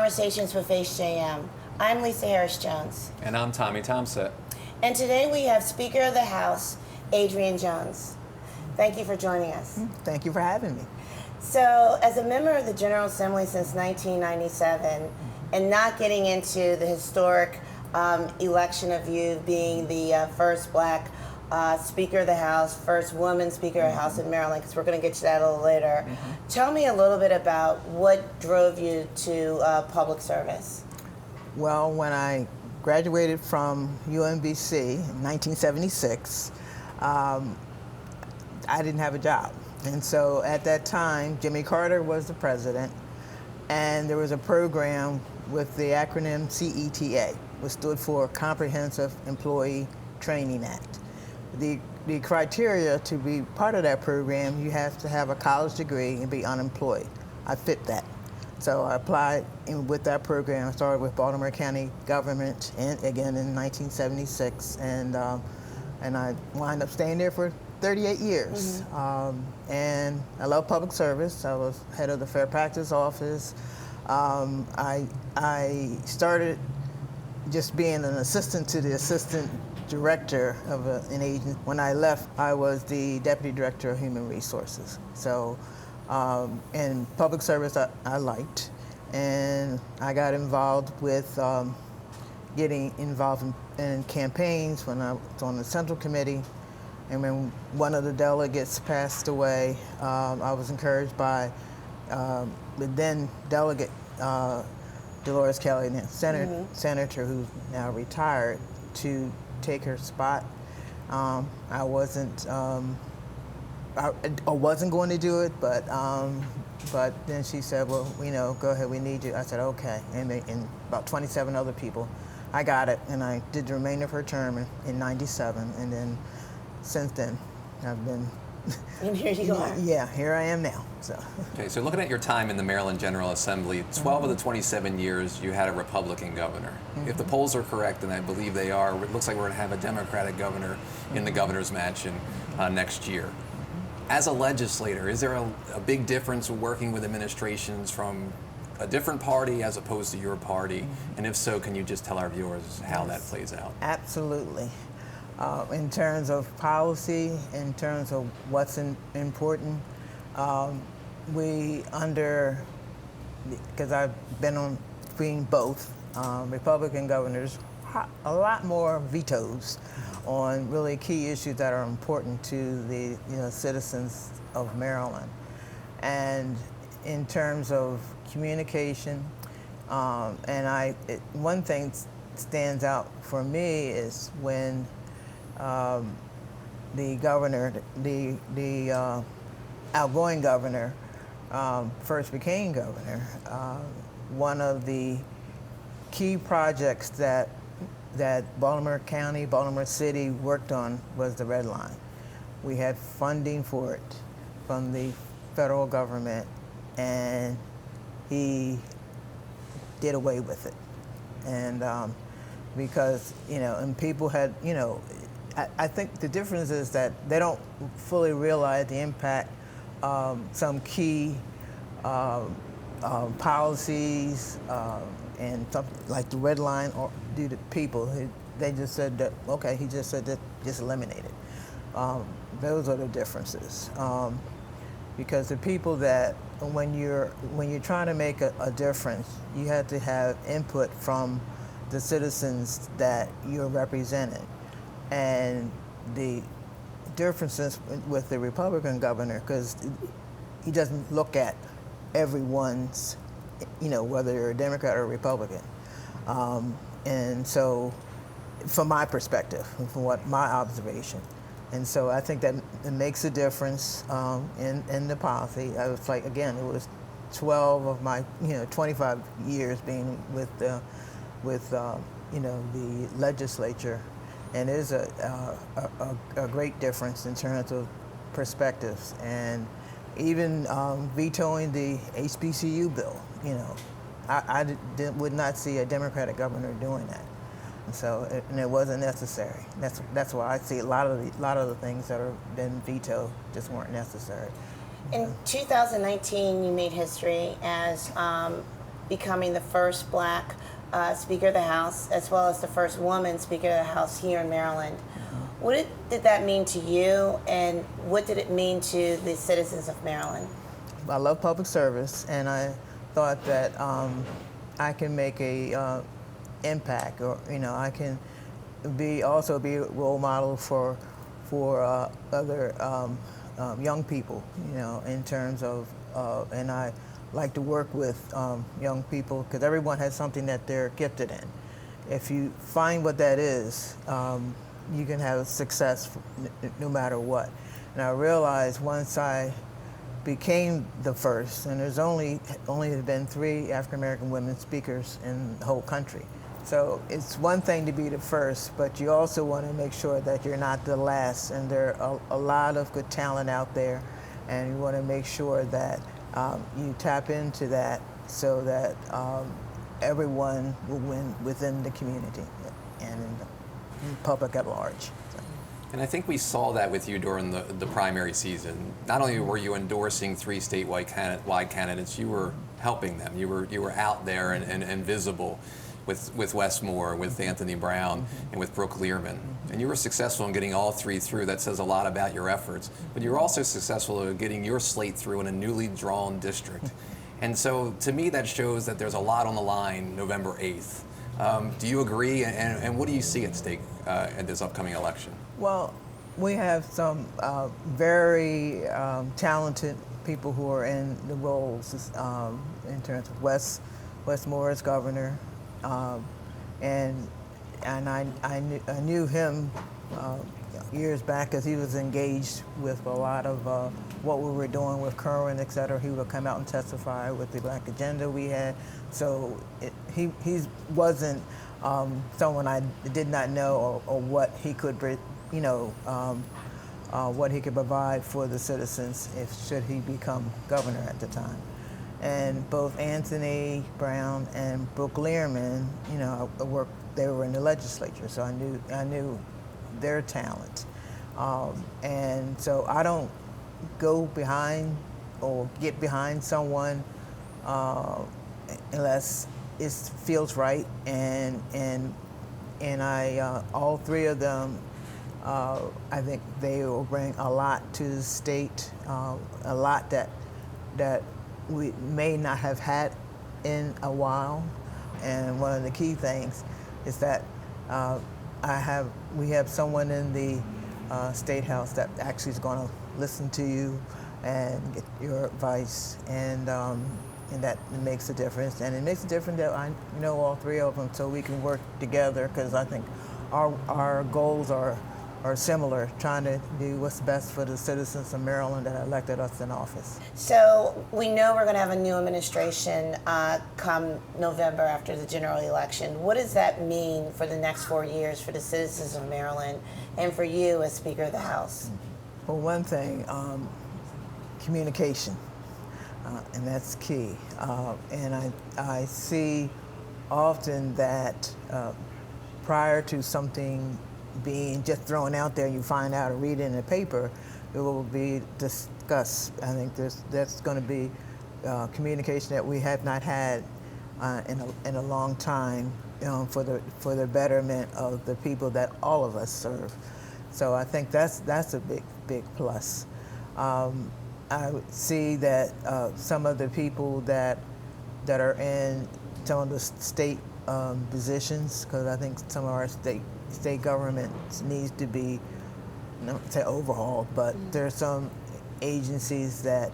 Conversations with HJM. I'm Lisa Harris Jones. And I'm Tommy Thompson. And today we have Speaker of the House, Adrienne Jones. Thank you for joining us. Thank you for having me. So, as a member of the General Assembly since 1997, and not getting into the historic election of you being the first black Speaker of the House, first woman Speaker of the House in Maryland, because we're going to get to that a little later. Tell me a little bit about what drove you to public service. Well, when I graduated from UMBC in 1976, I didn't have a job. And so at that time, Jimmy Carter was the president, and there was a program with the acronym CETA, which stood for Comprehensive Employee Training Act. The criteria to be part of that program, you have to have a college degree and be unemployed. I fit that. So I applied with that program. I started with Baltimore County government, and again in 1976, and I wound up staying there for 38 years. And I love public service. I was head of the Fair Practice Office. I started just being an assistant to the assistant director of an agency. When I left, I was the deputy director of human resources. So, and public service I liked, and I got involved with getting involved in campaigns when I was on the Central Committee. And when one of the delegates passed away, I was encouraged by the then delegate, Dolores Kelly, senator who's now retired, to take her spot. I wasn't going to do it, but then she said, well, go ahead, we need you. I said, okay, and about 27 other people. I got it, and I did the remainder of her term in 97, and then since then, I've been... And here you are. Yeah, here I am now. So. Okay, so looking at your time in the Maryland General Assembly, 12 of the 27 years you had a Republican governor. If the polls are correct, and I believe they are, it looks like we're going to have a Democratic governor in the governor's mansion next year. As a legislator, is there a big difference working with administrations from a different party as opposed to your party? And if so, can you just tell our viewers how that plays out? Absolutely. In terms of policy, in terms of what's important, because I've been on being both Republican governors, a lot more vetoes on really key issues that are important to the citizens of Maryland. And in terms of communication, one thing stands out for me is when the governor, the outgoing governor, first became governor, one of the key projects that Baltimore County, Baltimore City worked on was the Redline. We had funding for it from the federal government, and he did away with it. And because, and people had, I think the difference is that they don't fully realize the impact some key policies and something like the Redline do to people. They just said that, okay, he just said that, just eliminate it. Those are the differences. Because the people that, when you're trying to make a difference, you have to have input from the citizens that you're representing. And the differences with the Republican governor, because he doesn't look at everyone's, whether you're a Democrat or a Republican. And so, from my perspective, from what my observation, and so I think that it makes a difference in the policy. I was like, again, it was 12 of my 25 years being with the legislature, and it is a great difference in terms of perspectives. And even vetoing the HBCU bill, I would not see a Democratic governor doing that. And so, and it wasn't necessary. That's why I see a lot of the things that have been vetoed just weren't necessary. In 2019, you made history as becoming the first black Speaker of the House, as well as the first woman Speaker of the House here in Maryland. What did that mean to you, and what did it mean to the citizens of Maryland? I love public service, and I thought that I can make a impact, or I can also be a role model for other young people, in terms of, and I like to work with young people because everyone has something that they're gifted in. If you find what that is, you can have success no matter what. And I realized once I became the first, and there's only been 3 African American women speakers in the whole country. So it's one thing to be the first, but you also want to make sure that you're not the last. And there are a lot of good talent out there, and you want to make sure that you tap into that so that everyone will win within the community and in the public at large. So. And I think we saw that with you during the primary season. Not only were you endorsing 3 statewide candidates, you were helping them. You were out there and visible with Wes Moore, with Anthony Brown, and with Brooke Learman. And you were successful in getting all 3 through. That says a lot about your efforts. But you were also successful in getting your slate through in a newly drawn district. And so to me that shows that there's a lot on the line November 8th. Do you agree? And what do you see at stake at this upcoming election? Well, we have some very talented people who are in the roles in terms of Wes Moore as governor, and I knew him years back because he was engaged with a lot of what we were doing with Kerwin, et cetera. He would come out and testify with the Black agenda we had. So he wasn't someone I did not know or what he could, what he could provide for the citizens should he become governor at the time. And both Anthony Brown and Brooke Learman, they were in the legislature, so I knew their talent. And so I don't go behind or get behind someone unless it feels right. And I all 3 of them, I think they will bring a lot to the state, a lot that we may not have had in a while. And one of the key things is that we have someone in the State House that actually is going to listen to you and get your advice, and that makes a difference. And it makes a difference that I know all 3 of them, so we can work together, because I think our goals are similar, trying to do what's best for the citizens of Maryland that elected us in office. So we know we're going to have a new administration come November after the general election. What does that mean for the next 4 years for the citizens of Maryland and for you as Speaker of the House? Well, one thing, communication, and that's key. And I see often that prior to something being just thrown out there, you find out or read it in the paper, it will be discussed. I think that's going to be communication that we have not had in a long time, for the betterment of the people that all of us serve. So I think that's a big plus. I would see that some of the people that are in some of the state positions, because I think some of our state government needs to be, I don't say overhauled, but there's some agencies that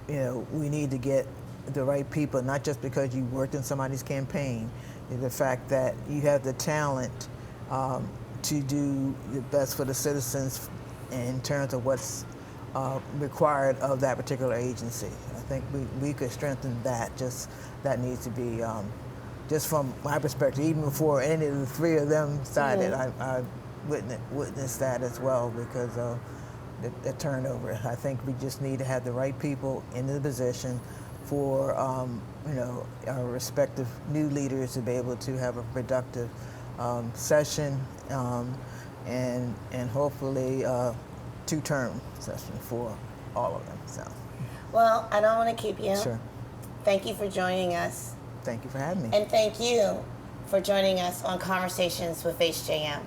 we need to get the right people, not just because you worked in somebody's campaign, the fact that you have the talent to do the best for the citizens in terms of what's required of that particular agency. I think we could strengthen that. That needs to be, just from my perspective, even before any of the 3 of them decided, I witnessed that as well, because of the turnover. I think we just need to have the right people in the position for our respective new leaders to be able to have a productive session, and hopefully 2-term session for all of them. So. Well, I don't want to keep you. Sure. Thank you for joining us. Thank you for having me. And thank you for joining us on Conversations with HJM.